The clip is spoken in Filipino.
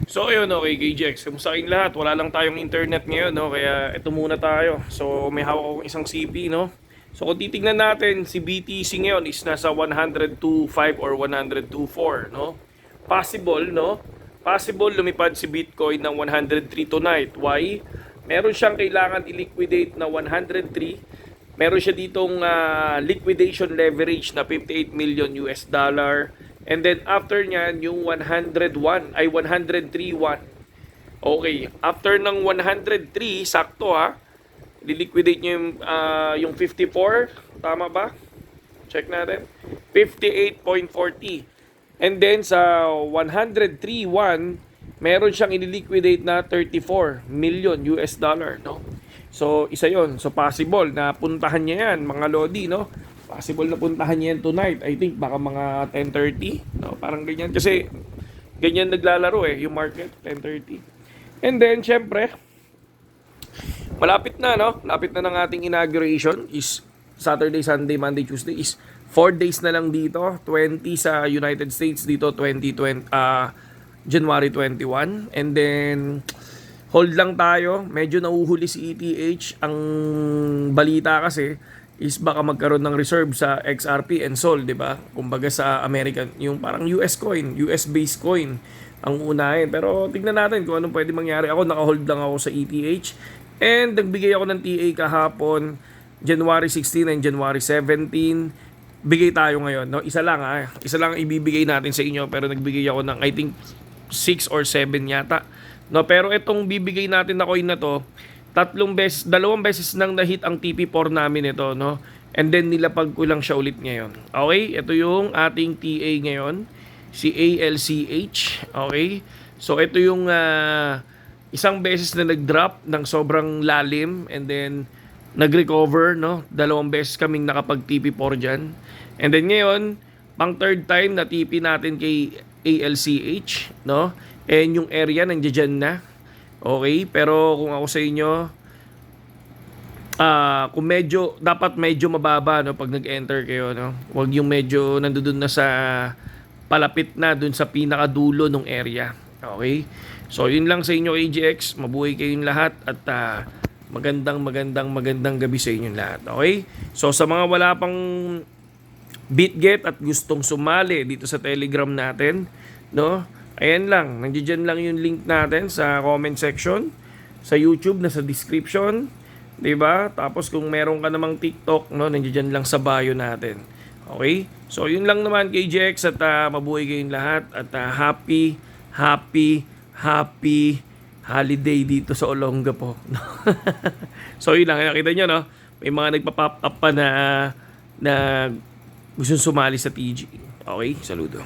So ayun, okay, KJX, kamusta kayong lahat? Wala lang tayong internet ngayon, no? Kaya ito muna tayo. So may hawak akong isang CP, no? So kung titignan natin, si BTC ngayon is nasa 102.5 or 102.4, no? Possible, no? Possible lumipad si Bitcoin ng 103 tonight. Why? Meron siyang kailangan i-liquidate na 103. Meron siya ditong liquidation leverage na 58 million US dollar. And then after niyan, yung 101 ay 103.1. Okay, after ng 103, sakto ha. Liliquidate niyo yung 54, tama ba? Check natin. 58.40. And then sa 103.1, meron siyang ililiquidate na 34 million US dollar, no? So, isa yon. So, possible na puntahan niya yan, mga Lodi, no? Possible na puntahan niya yan tonight. I think baka mga 10:30, no? Parang ganyan. Kasi, ganyan naglalaro yung market, 10:30. And then, syempre, malapit na, no? Malapit na ng ating inauguration is Saturday, Sunday, Monday, Tuesday is 4 days na lang dito. 20 sa United States, dito 2020, January 21. And then, hold lang tayo. Medyo nauhuli si ETH. Ang balita kasi is baka magkaroon ng reserve sa XRP and SOL, di ba? Kumbaga sa American, yung parang US coin, US-based coin ang unahin. Pero tignan natin kung anong pwede mangyari. Ako, naka-hold lang ako sa ETH. And nagbigay ako ng TA kahapon, January 16 and January 17. Bigay tayo ngayon, no? Isa lang Isa lang ibibigay natin sa inyo, pero nagbigay ako ng I think 6 or 7 yata. No, pero itong bibigay natin na coin na to, dalawang beses nang na-hit ang TP4 namin ito, no? And then nilapag ko lang siya ulit ngayon. Okay? Ito yung ating TA ngayon, si ALCH. Okay? So ito yung isang beses na nag-drop ng sobrang lalim and then nag-recover, no? Dalawang beses kaming nakapag TP4 diyan. And then ngayon, pang third time na TP natin kay ALCH, no? And yung area nandiyan na. Okay, pero kung ako sa inyo, kung dapat medyo mababa, no, pag nag-enter kayo, no? Huwag yung medyo nandoon na sa palapit na dun sa pinakadulo ng area. Okay? So, yun lang sa inyo, AGX. Mabuhay kayong lahat at magandang gabi sa inyong lahat. Okay? So, sa mga wala pang BitGet at gustong sumali dito sa Telegram natin, no? Ayan lang, nandiyan lang yung link natin sa comment section, sa YouTube na sa description, 'di ba? Tapos kung meron ka namang TikTok, no, nandiyan lang sa bio natin. Okay? So, yun lang naman KJX at mabuhay kayong lahat at happy holiday dito sa Olongapo. So, yun lang. Nakita nyo, no? May mga nagpa-pop up pa na gusto sumali sa TG. Okay? Saludo.